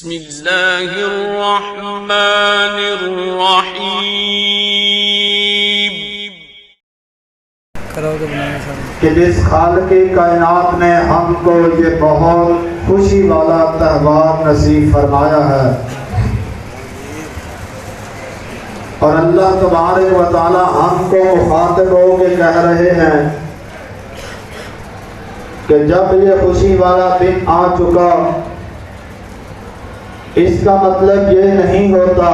بسم اللہ الرحمن الرحیم کہ جس خالق کائنات نے ہم کو یہ بہت خوشی والا تہوار نصیب فرمایا ہے، اور اللہ تبارک و تعالی ہم کو مخاطب ہو کے کہہ رہے ہیں کہ جب یہ خوشی والا دن آ چکا، اس کا مطلب یہ نہیں ہوتا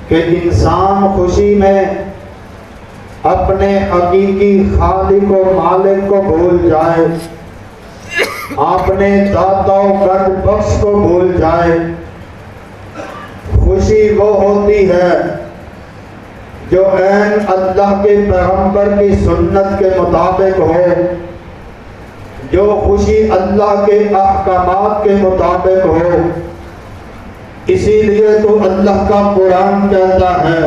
کہ انسان خوشی میں اپنے حقیقی خالق و مالک کو بھول جائے، اپنے داتا و گرد بخش کو بھول جائے۔ خوشی وہ ہوتی ہے جو عین اللہ کے پیغمبر کی سنت کے مطابق ہو، جو خوشی اللہ کے احکامات کے مطابق ہو۔ اسی لیے تو اللہ کا قرآن کہتا ہے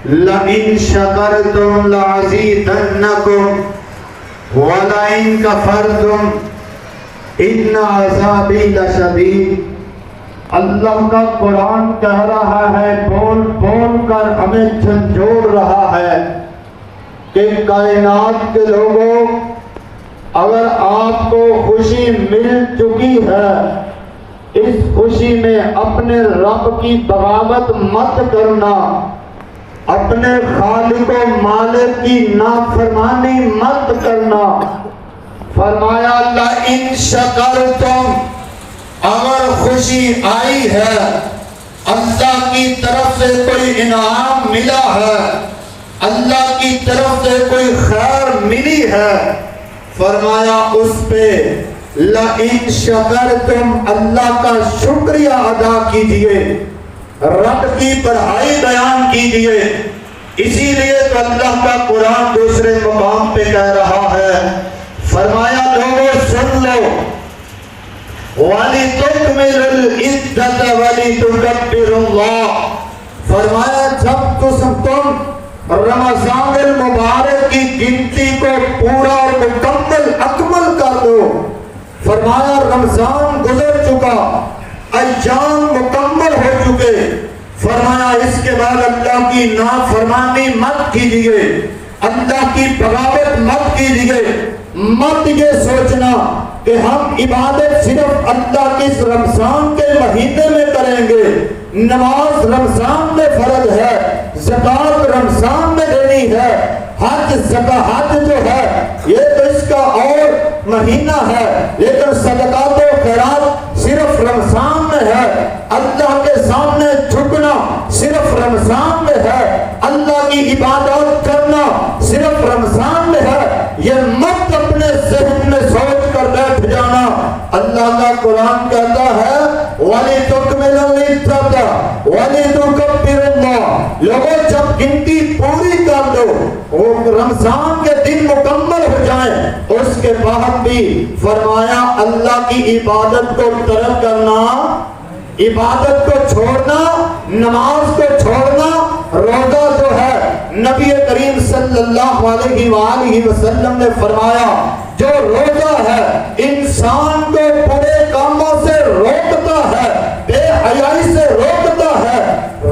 لَإِن شَكَرْتُمْ لَأَزِيدَنَّكُمْ وَلَئِن كَفَرْتُمْ إِنَّ عَذَابِي لَشَدِيدٌ۔ اللہ کا قرآن کہہ رہا ہے، بول بول کر ہمیں جھنجھوڑ رہا ہے کہ کائنات کے لوگوں، اگر آپ کو خوشی مل چکی ہے، اس خوشی میں اپنے رب کی بغاوت مت کرنا، اپنے خالق و مالک کی نافرمانی مت کرنا۔ فرمایا لَإِن شَكَرْتُمْ، اگر خوشی آئی ہے، اللہ کی طرف سے کوئی انعام ملا ہے، اللہ کی طرف سے کوئی خیر ملی ہے، فرمایا اس پہ لَإِن شَكَرْتُمْ، اللہ کا شکریہ ادا کیجئے، رب کی بڑائی بیان کیجئے۔ اسی لیے تو اللہ کا قرآن دوسرے مقام پہ کہہ رہا ہے، فرمایا لوگوں سن لو وَلِتُكْمِلُوا الْعِدَّةَ وَلِتُكَبِّرُوا اللَّهَ، فرمایا جب تم رمضان المبارک کی گنتی کو پورا اور مکمل اکمل کر دو۔ فرمایا رمضان گزر چکا، ایام مکمل ہو چکے، فرمایا اس کے بعد اللہ کی نافرمانی مت کیجیے، اللہ کی بغاوت مت کیجیے۔ مت یہ سوچنا کہ ہم عبادت صرف اللہ کے اس رمضان کے مہینے میں کریں گے، نماز رمضان میں فرض ہے، زکوٰۃ رمضان میں دینی ہے، حج جو ہے یہ تو اس کا اور مہینہ ہے، لیکن صدقات و خیرات صرف رمضان میں ہے، اللہ کے سامنے جھکنا صرف رمضان میں ہے، اللہ کی عبادت کرنا صرف رمضان میں ہے۔ یہ مت اپنے ذہن میں سوچ کر بیٹھ جانا۔ اللہ کا قرآن کہتا ہے وَلِتُكْمِلُوا الْعِدَّةَ وَلِتُكَبِّرُوا اللَّهَ، لوگوں جب گنتی پوری کر دو، وہ رمضان کے دن مکمل ہو جائیں، اس کے بعد بھی فرمایا اللہ کی عبادت کو ترک کرنا، عبادت کو چھوڑنا، نماز کو چھوڑنا، روزہ جو ہے نبی کریم صلی اللہ علیہ وآلہ وسلم نے فرمایا جو روزہ ہے انسان کو برے کاموں سے روکتا ہے، بے حیائی سے روکتا ہے۔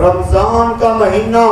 رمضان کا مہینہ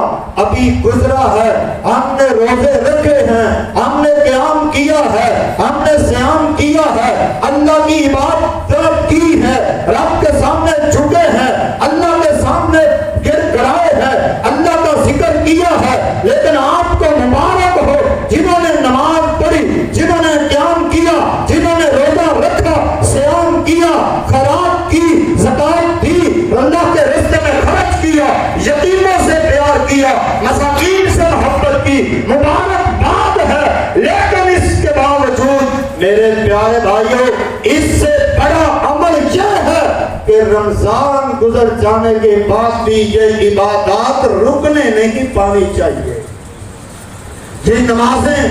ابھی گزرا ہے، ہم نے روزے رکھے ہیں، ہم نے قیام کیا ہے، ہم نے صیام کیا ہے، اللہ کی عبادت کی ہے، رب کے سامنے جھکے ہیں، اللہ کے سامنے گر گڑائے ہیں، اللہ کا ذکر کیا ہے، لیکن آپ کو مبارک ہو جنہوں نے نماز پڑھی، جنہوں نے قیام کیا، جنہوں نے روزہ رکھا، صیام کیا، خیرات کی، زکوٰۃ دی، اللہ کے راستے میں خرچ کیا، یتیموں سے پیار کیا، مساکین سے محبت کی، مبارک بات ہے۔ لیکن اس کے باوجود میرے پیارے بھائیوں، اس سے بڑا عمل یہ ہے کہ رمضان گزر جانے کے بعد بھی یہ عبادات رکنے نہیں پانی چاہیے۔ یہ نمازیں،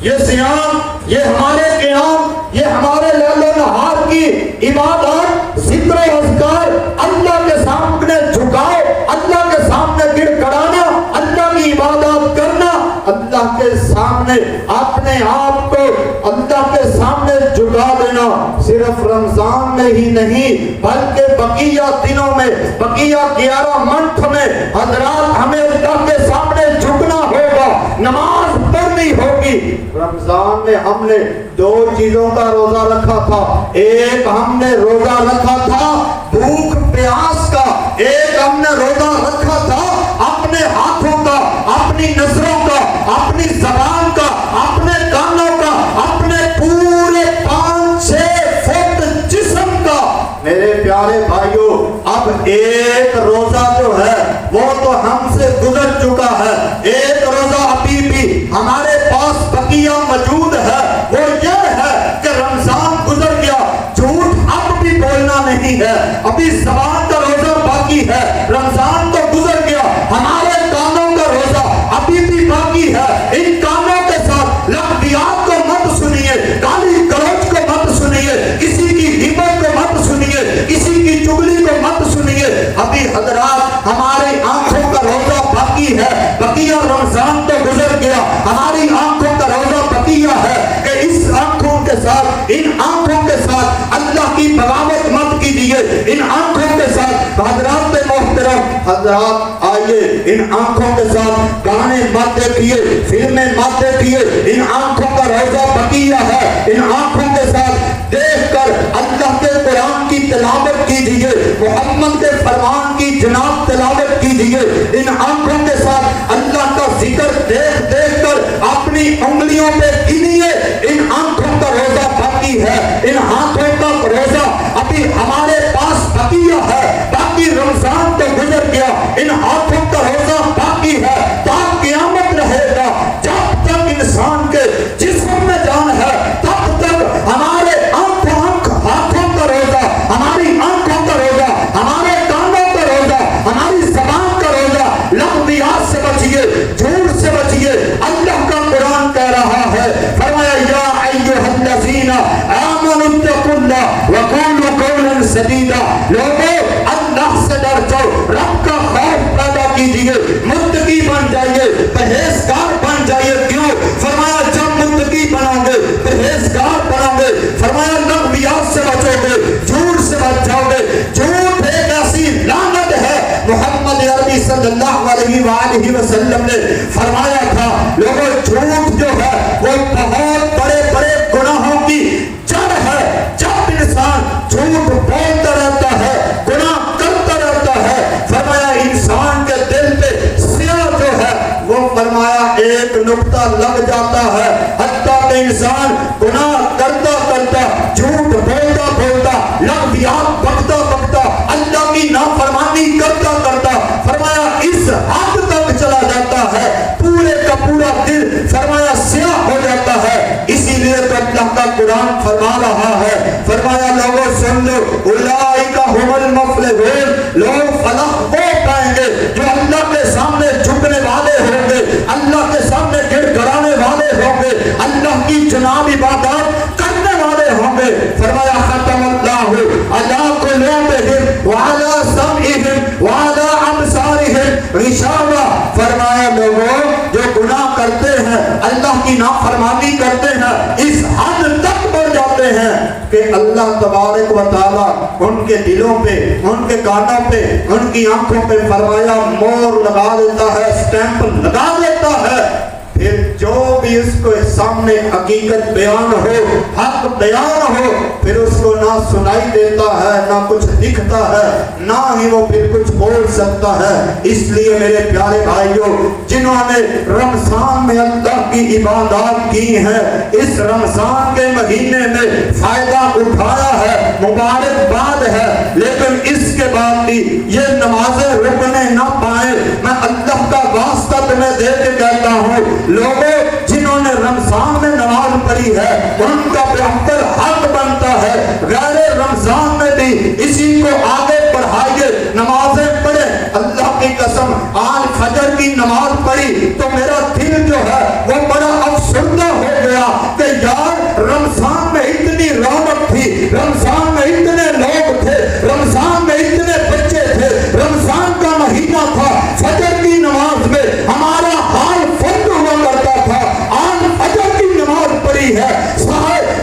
یہ صیام، یہ ہمارے قیام، یہ ہمارے لیل و نہار کی عبادات، ذکر و اذکار، اللہ کے سامنے جھکاؤ، اللہ کے سامنے گر گڑانا، اللہ کی عبادات کرنا، اللہ کے سامنے اپنے آپ کو اللہ کے سامنے جھکا دینا، صرف رمضان میں ہی نہیں بلکہ بقیہ دنوں میں، بقیہ 11 منتھ میں حضرات ہمیں اللہ کے سامنے جھکنا ہوگا، نماز پڑھنی ہوگی۔ رمضان میں ہم نے 2 چیزوں کا روزہ رکھا تھا، ایک ہم نے روزہ رکھا تھا بھوک پیاس کا، ایک ہم نے روزہ رکھا تھا اپنے ہاتھوں کا، اپنی نظروں کا، اپنی زبان کا، اپنے کانوں کا، اپنے پورے 5-6 فٹ جسم کا۔ میرے پیارے بھائیوں، اب ایک روزہ جو ہے وہ تو ہم سے گزر چکا ہے، ایک روزہ ابھی بھی ہمارے پاس بقیہ موجود ہے، وہ یہ ہے کہ رمضان گزر گیا، جھوٹ اب بھی بولنا نہیں ہے، ابھی زبان کا روزہ باقی ہے۔ رمضان تو گزر گیا، ہمارے کانوں کا روزہ ابھی بھی باقی ہے۔ ان کانوں کے ساتھ لغویات کو مت سنیے، گالی گلوچ کو مت سنیے، کسی کی غیبت کو مت سنیے، کسی کی چغلی کو مت سنیے۔ ابھی حضرات ہماری آنکھوں کا روزہ باقی ہے، بقیہ رمضان تو گزر گیا، ہماری آنکھوں کا روزہ بقیہ ہے کہ اس آنکھوں کے ساتھ، ان آنکھوں کے ساتھ اللہ کی بغاوت مت کیجیے، ان آنکھوں کے ساتھ حضرات محترم، حضرات آئیے ان آنکھوں کے ساتھ گانے مت دیکھیے، فلمیں مت دیکھیے، ان آنکھوں کا روزہ بقیہ ہے۔ ان آنکھوں کے ساتھ دیکھ کر اللہ کے قرآن کی تلاوت کیجیے، محمد کے فرمان کی جناب تلاوت کیجیے۔ ان آنکھوں کے ساتھ اللہ کا ذکر دیکھ دیکھ کر اپنی انگلیوں پہ گنیے، ان آنکھوں کا روزہ باقی ہے، ان ہاتھوں کا روزہ ابھی ہمارے پاس بقیہ ہے، باقی رمضان تو گزر گیا، ان ہاتھوں کا روزہ باقی ہے، تا قیامت رہے گا۔ جب تک انسان کے جسم میں جان ہے تب تک ہمارے ہاتھوں کا روزہ، ہماری آنکھوں کا روزہ، ہمارے کانوں کا روزہ، ہماری زبان کا روزہ۔ لغویات سے بچیے، جھوٹ سے بچیے۔ اللہ کا قرآن کہہ رہا ہے، فرمایا یا ایھا الذین آمنوا اتقوا اللہ وقولوا قولا سدیدا۔ لوگوں اللہ سے ڈر جاؤ، رب کا خوف پیدا کیجیے، متقی بن جائیے، پرہیزگار بن جائیے۔ کیوں؟ فرمایا جب متقی بنو گے، پرہیزگار بنو گے، فرمایا لغویات سے بچو گے، جھوٹ سے بچ جاؤ گے۔ جھوٹ ایک ایسی لعنت ہے، محمد عربی صلی اللہ علیہ وآلہ وسلم نے فرمایا تھا، لوگوں جھوٹ جو ہے وہ بہت بڑے بڑے گناہوں کی جڑ ہے۔ جب انسان جھوٹ بولتا رہتا ہے، گناہ کرتا رہتا ہے، فرمایا انسان کے دل پہ سیاہ جو ہے وہ فرمایا ایک نقطہ لگ جاتا ہے، حتیٰ کہ انسان گناہ کرتا کرتا، جھوٹ بولتا بولتا، لغویات بکتا بکتا، اللہ کی نافرمانی کرتا کرتا، فرمایا اس حد تک چلا جاتا ہے، پورے کا پورا دل فرمایا سیاہ ہو جاتا ہے۔ اسی لیے تو اللہ کا قرآن فرما رہا ہے، فرمایا لوگوں سن لو، اولئک ھم المفلحون، لوگ فلاح وہ پائیں گے جو اللہ کے سامنے جھکنے والے ہوں گے، اللہ کے سامنے گر گڑانے والے ہوں گے، اللہ کی جناب عبادات کرنے والے ہوں گے۔ فرمایا ختم اللہ علی قلوبہم وعلی سمعہم وعلی ابصارہم غشاوہ۔ فرمایا لوگوں جو گناہ کرتے ہیں، اللہ کی نافرمانی کرتے ہیں، اس حد تک بڑھ جاتے ہیں کہ اللہ تبارک و تعالیٰ ان کے دلوں پہ، ان کے کانوں پہ، ان کی آنکھوں پہ فرمایا مور لگا دیتا ہے، اسٹیمپ لگا دیتا ہے۔ پھر جو بھی اس کو سامنے حقیقت بیان ہو، حق بیان ہو، پھر اس کو نہ سنائی دیتا ہے، نہ کچھ دکھتا ہے، نہ ہی وہ پھر کچھ بول سکتا ہے۔ اس لیے میرے پیارے بھائیوں، جنہوں نے رمضان میں اللہ کی عبادات کی ہیں، اس رمضان کے مہینے میں فائدہ اٹھایا ہے، مبارکباد ہے، لیکن اس کے بعد بھی یہ نمازیں رکنے نہ پائیں۔ میں اللہ کا واسطہ تمہیں دے کے کہتا ہوں، لوگوں جنہوں نے رمضان میں نماز پڑھی ہے ان کا بہتر حق بنتا ہے غیر رمضان میں بھی اسی کو آگے بڑھائیے، نمازیں پڑھیں۔ اللہ کی قسم آج فجر کی نماز پڑھی تو میرا دل جو ہے وہ بڑا افسردہ ہو گیا کہ یار رمضان میں اتنی رونق تھی، رمضان میں اتنے لوگ تھے، رمضان میں اتنے بچے تھے، رمضان کا مہینہ تھا، فجر کی نماز میں ہمارا حال فرد ہوا کرتا تھا، آج فجر کی نماز پڑھی ہے،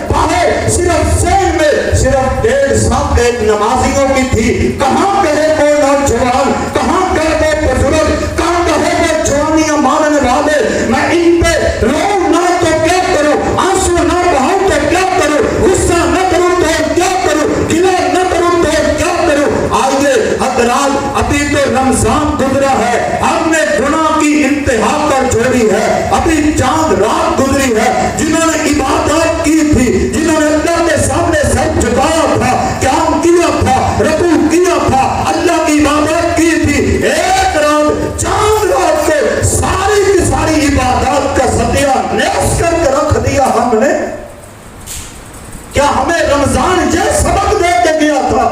باہر صرف ذہن میں والوں کی تھی. کہاں گئے وہ نوجوان, کہاں گئے وہ بزرگ, کہاں گئے وہ جوانیاں مارنے والے. میں ان پہ رو نہ تو کیا کروں, آنسو نہ بہاؤں تو کیا کروں, غصہ نہ کروں تو کیا کروں, گلہ نہ کروں تو کیا کروں. آئیے حضرات, ابھی تو رمضان گزرا ہے, ہم نے گناہ کی انتہا پر چھوڑی ہے. ابھی چاند رات گزری ہے. جنہوں نے عبادات کی تھی, جنہوں نے اللہ کے سامنے سر جھکایا تھا, قیام کیا تھا, رکوع کیا تھا, اللہ کی عبادت کی تھی, ایک رات چاند رات کو ساری کی ساری عبادات کا ستیہ نیس کر کے رکھ دیا ہم نے. کیا ہمیں رمضان یہ سبق دے کے گیا تھا؟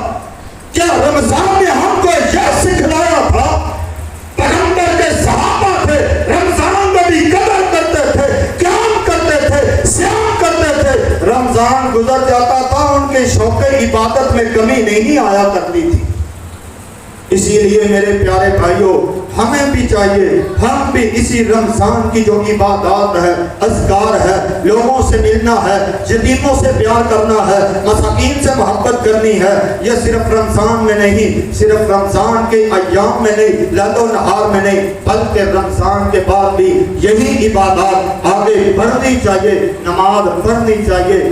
کیا رمضان نے ہم کو یہ سکھلایا تھا؟ پیغمبر کے صحابہ تھے, رمضان میں بھی قدر کرتے تھے, قیام کرتے تھے, صیام کرتے تھے. رمضان گزر جاتا تھا, ان کے شوق عبادت میں کمی نہیں آیا کرتی تھی. اسی لیے میرے پیارے بھائیوں, ہمیں بھی چاہیے ہم بھی اسی رمضان کی جو عبادات ہے, اذکار ہے, لوگوں سے ملنا ہے, یتیموں سے پیار کرنا ہے, مساکین سے محبت کرنی ہے. یہ صرف رمضان میں نہیں, صرف رمضان کے ایام میں نہیں, لیل و نہار میں نہیں, بلکہ رمضان کے بعد بھی یہی عبادات آگے بڑھنی چاہیے. نماز پڑھنی چاہیے,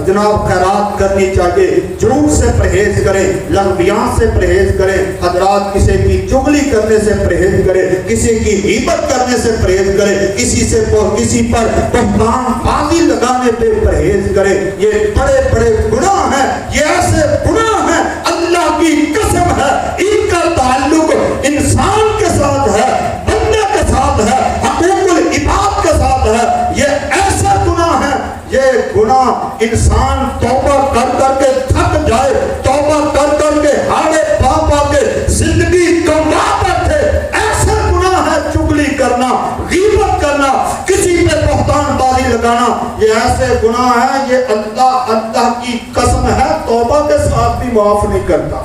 جناب خیرات کرنی چاہیے, جھوٹ سے پرہیز کریں, لغویات سے پرہیز کریں. حضرات, کسی کی چغلی کرنے سے پرہیز کرے, کسی کی غیبت کرنے سے پرہیز کرے, کسی پر بہتان بازی لگانے پہ پرہیز کرے. یہ بڑے بڑے گناہ ہیں, یہ ایسے گناہ ہیں اللہ کی قسم ہے ان کا تعلق انسان کے ساتھ ہے, بندے کے ساتھ ہے, حقوق العباد کے ساتھ ہے. یہ ایسا گناہ ہے, یہ گناہ انسان توبہ کر کر کے تھک جائے, توبہ کر کر کے ہارے پاپا کے زندگی کما بیٹھے. ایسا گناہ ہے چگلی کرنا, غیبت کرنا, کسی پہ بہتان بازی لگانا. یہ ایسے گناہ ہیں, یہ اللہ کی قسم ہے توبہ کے ساتھ بھی معاف نہیں کرتا.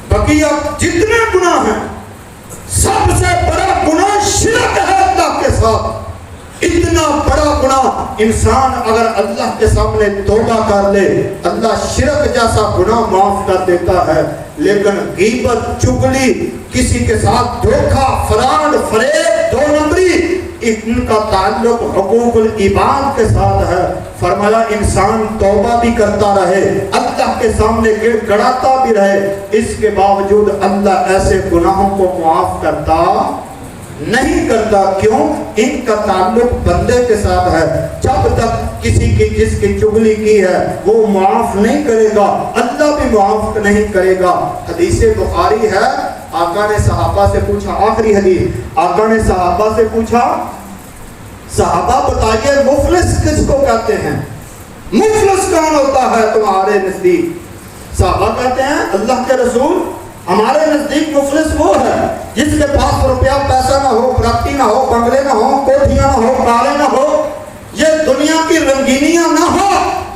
بقیہ جتنے گناہ ہیں, سب سے بڑا گناہ شرک ہے اللہ کے ساتھ. اتنا بڑا گناہ انسان اگر اللہ کے سامنے توبہ کر لے, اللہ شرک جیسا گناہ معاف کر دیتا ہے. لیکن غیبت, چغلی, کسی کے ساتھ دھوکہ, فراڈ, فریب, دو نمبری, ان کا تعلق حقوق العباد کے ساتھ ہے. فرمایا انسان توبہ بھی کرتا رہے, اللہ کے سامنے گڑ گڑاتا بھی رہے, اس کے باوجود اللہ ایسے گناہوں کو معاف کرتا نہیں کرتا. کیوں؟ ان کا تعلق بندے کے ساتھ ہے. جب تک کسی کی جس کی چغلی کی ہے وہ معاف نہیں کرے گا, اللہ بھی معاف نہیں کرے گا. حدیث بخاری ہے, آقا نے صحابہ سے پوچھا, آخری حدیث, آقا نے صحابہ سے پوچھا, صحابہ بتائیے مفلس کس کو کہتے ہیں, مفلس کون ہوتا ہے تمہارے نزدیک؟ صحابہ کہتے ہیں اللہ کے رسول, ہمارے نزدیک مفلس وہ ہے جس کے پاس روپیہ پیسہ نہ ہو, پراپرٹی نہ ہو, بنگلے نہ ہو, کوٹھیاں نہ ہو, کاریں نہ ہو, یہ دنیا کی رنگینیاں نہ ہو,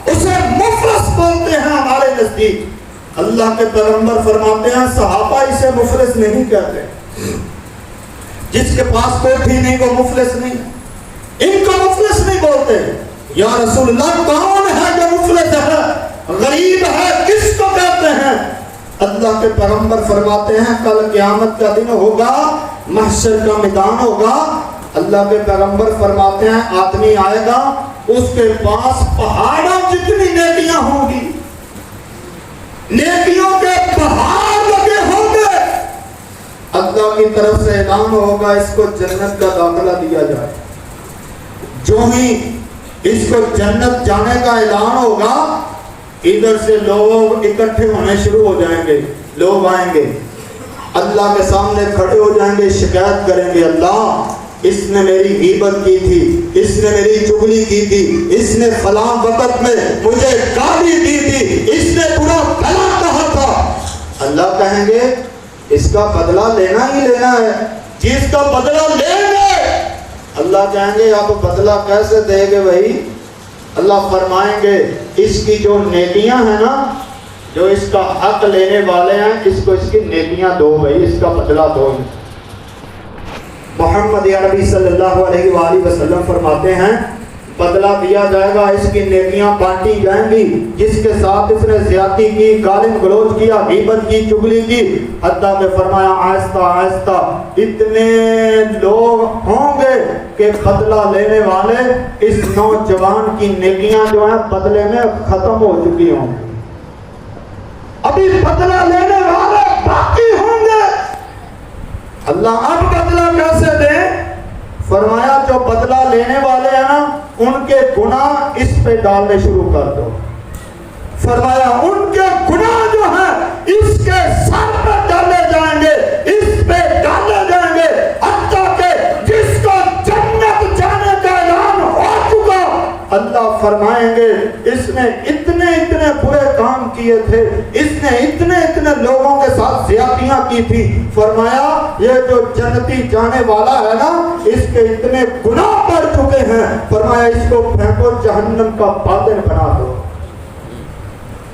اسے مفلس بولتے ہیں ہمارے نزدیک. اللہ کے پیغمبر فرماتے ہیں صحابہ اسے مفلس نہیں کہتے. جس کے پاس کوٹھی نہیں وہ مفلس نہیں, ان کو مفلس نہیں بولتے. یا رسول اللہ کون ہے جو مفلس ہے, غریب ہے, کس کو کہتے ہیں؟ اللہ کے پیغمبر فرماتے ہیں کل قیامت کا دن ہوگا, محشر کا میدان ہوگا. اللہ کے پیغمبر فرماتے ہیں آدمی آئے گا, اس کے پاس پہاڑوں جتنی نیکیاں ہوں گی, نیکیوں کے پہاڑ لگے ہوں گے. اللہ کی طرف سے اعلان ہوگا اس کو جنت کا داخلہ دیا جائے. جو ہی اس کو جنت جانے کا اعلان ہوگا, ادھر سے لوگ اکٹھے ہونے شروع ہو جائیں گے. لوگ آئیں گے, اللہ کے سامنے کھڑے ہو جائیں گے, شکایت کریں گے, اللہ اس نے میری غیبت کی تھی, اس نے میری چغلی کی تھی, اس نے فلاں وقت میں مجھے گالی دی تھی, اس نے برا بھلا کہا تھا. اللہ کہیں گے اس کا بدلہ لینا ہی لینا ہے, جس کا بدلہ لیں گے. اللہ کہیں گے آپ بدلہ کیسے دیں گے بھائی؟ اللہ فرمائیں گے اس کی جو نیکیاں ہیں نا, جو اس کا حق لینے والے ہیں, اس کو اس کی نیکیاں دو بھائی, اس کا بدلہ دو. محمد عربی صلی اللہ علیہ وآلہ وسلم فرماتے ہیں بدلہ دیا جائے گا، اس کی نیکیاں بانٹی جائیں گی۔ جس کے ساتھ اس نے زیادتی کی، گالم گلوچ کیا، غیبت کی، چغلی کی، حتیٰ کہ فرمایا آہستہ آہستہ اتنے لوگ ہوں گے کہ بدلہ لینے والے اس نوجوان کی نیکیاں جو ہیں بدلے میں ختم ہو چکی ہوں گی، ابھی بدلہ لینے والے باقی ہوں گے۔ اللہ اب بدلہ کیسے دیں؟ فرمایا جو بدلہ لینے والے ہیں نا ان کے گناہ اس پہ ڈالنے شروع کر دو۔ فرمایا ان کے گناہ جو ہیں اس کے سر پہ ڈالے جائیں گے، اس پہ ڈالے جائیں گے، حتیٰ کہ جس کو جنت جانے کا اعلان ہو چکا، اللہ فرمائیں گے اس نے اتنے اتنے برے کام کیے تھے، اس نے اتنے اتنے لوگوں کے ساتھ زیادتیاں کی تھی، فرمایا یہ جو جنتی جانے والا ہے نا اس کے اتنے گناہ بڑھ چکے ہیں، فرمایا اس کو پھینکو جہنم کا باطن بنا دو۔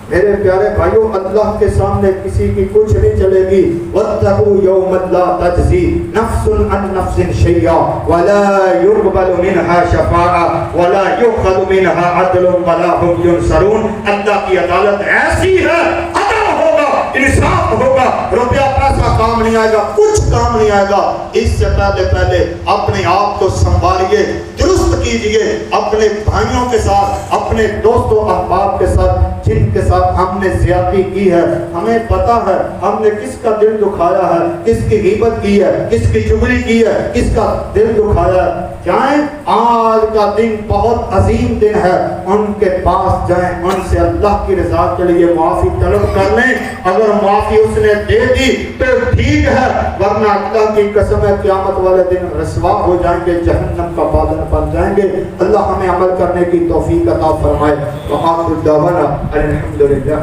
میرے پیارے بھائیوں، اللہ کے سامنے کسی کی کچھ نہیں چلے گی۔ وَاتَّقُوا يَوْمًا لَا تَجْزِي نَفْسٌ عَن نَفْسٍ شَيْئًا وَلَا يُقْبَلُ مِنْهَا شَفَاعَةٌ وَلَا يُؤْخَذُ مِنْهَا عَدْلٌ وَلَا هُمْ يُنصَرُونَ۔ اللہ کی عدالت ایسی ہے، عدل ہوگا، انصاف ہوگا، روپیہ پیسہ کام نہیں آئے گا، کچھ کام نہیں آئے گا۔ اس سے پہلے اپنے آپ کو سنبھالیے، درست کیجئے، اپنے بھائیوں کے ساتھ، اپنے دوستوں احباب کے ساتھ جن کے ساتھ ہم نے زیادتی کی ہے، ہمیں پتا ہے ہم نے کس کا دل دکھایا ہے، کس کی غیبت کی ہے، کس کی چغلی کی ہے، کس کا دل دکھایا ہے۔ جائیں، آج کا دن بہت عظیم دن ہے، ان کے پاس جائیں، ان سے اللہ کی رضا کے لیے معافی طلب کر لیں۔ اگر معافی اس نے دے دی تو ٹھیک ہے، ورنہ اللہ کی قسم ہے قیامت والے دن رسوا ہو جائیں گے، جہنم کا بادل بن جائیں گے۔ اللہ ہمیں عمل کرنے کی توفیق عطا فرمائے۔ وآخر دعوانا الحمدللہ۔